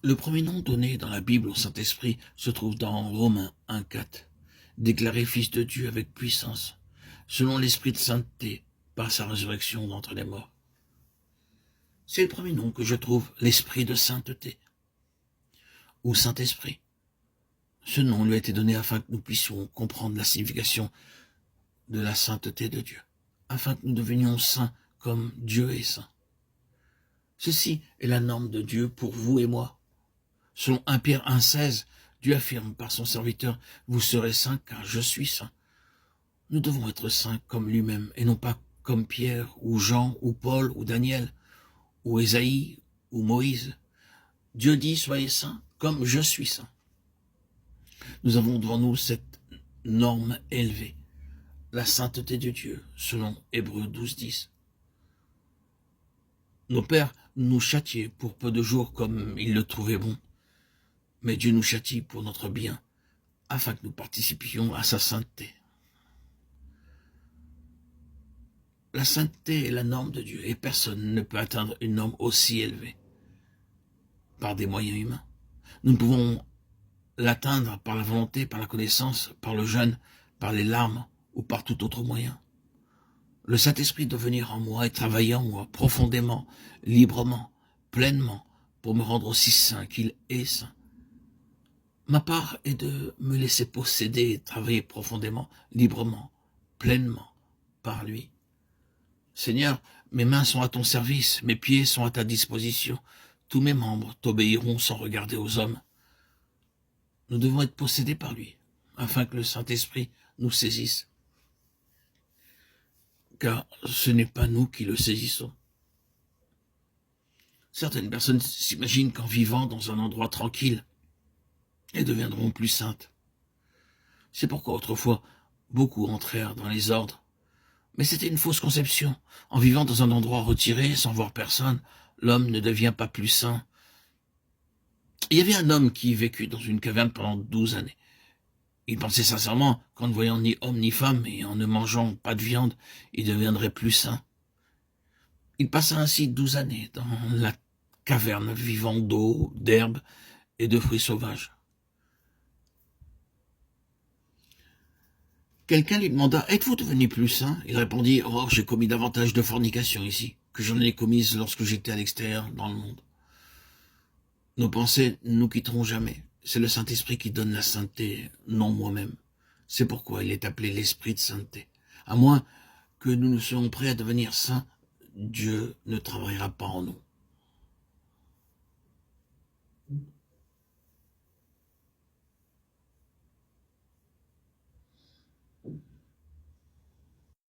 Le premier nom donné dans la Bible au Saint-Esprit se trouve dans Romains 1,4. Déclaré fils de Dieu avec puissance, selon l'esprit de sainteté, par sa résurrection d'entre les morts. C'est le premier nom que je trouve, l'esprit de sainteté, ou Saint-Esprit. Ce nom lui a été donné afin que nous puissions comprendre la signification de la sainteté de Dieu, afin que nous devenions saints comme Dieu est saint. Ceci est la norme de Dieu pour vous et moi. Selon 1 Pierre 1,16, Dieu affirme par son serviteur, « Vous serez saints car je suis saint ». Nous devons être saints comme lui-même et non pas comme Pierre ou Jean ou Paul ou Daniel ou Ésaïe ou Moïse. Dieu dit, soyez saints comme je suis saint. Nous avons devant nous cette norme élevée, la sainteté de Dieu, selon Hébreux 12,10. Nos pères nous châtiaient pour peu de jours comme ils le trouvaient bon, mais Dieu nous châtie pour notre bien, afin que nous participions à sa sainteté. La sainteté est la norme de Dieu, et personne ne peut atteindre une norme aussi élevée par des moyens humains. Nous ne pouvons l'atteindre par la volonté, par la connaissance, par le jeûne, par les larmes ou par tout autre moyen. Le Saint-Esprit doit venir en moi et travailler en moi profondément, librement, pleinement, pour me rendre aussi saint qu'il est saint. Ma part est de me laisser posséder et travailler profondément, librement, pleinement, par lui. Seigneur, mes mains sont à ton service, mes pieds sont à ta disposition, tous mes membres t'obéiront sans regarder aux hommes. Nous devons être possédés par lui, afin que le Saint-Esprit nous saisisse. Car ce n'est pas nous qui le saisissons. Certaines personnes s'imaginent qu'en vivant dans un endroit tranquille, elles deviendront plus saintes. C'est pourquoi autrefois, beaucoup entrèrent dans les ordres. Mais c'était une fausse conception. En vivant dans un endroit retiré, sans voir personne, l'homme ne devient pas plus saint. Il y avait un homme qui vécut dans une caverne pendant 12 années. Il pensait sincèrement qu'en ne voyant ni homme ni femme et en ne mangeant pas de viande, il deviendrait plus saint. Il passa ainsi 12 années dans la caverne, vivant d'eau, d'herbe et de fruits sauvages. Quelqu'un lui demanda, « Êtes-vous devenu plus saint ?» Il répondit, « Oh, j'ai commis davantage de fornication ici que j'en ai commise lorsque j'étais à l'extérieur dans le monde. » Nos pensées ne nous quitteront jamais. C'est le Saint-Esprit qui donne la sainteté, non moi-même. C'est pourquoi il est appelé l'Esprit de sainteté. À moins que nous ne soyons prêts à devenir saints, Dieu ne travaillera pas en nous.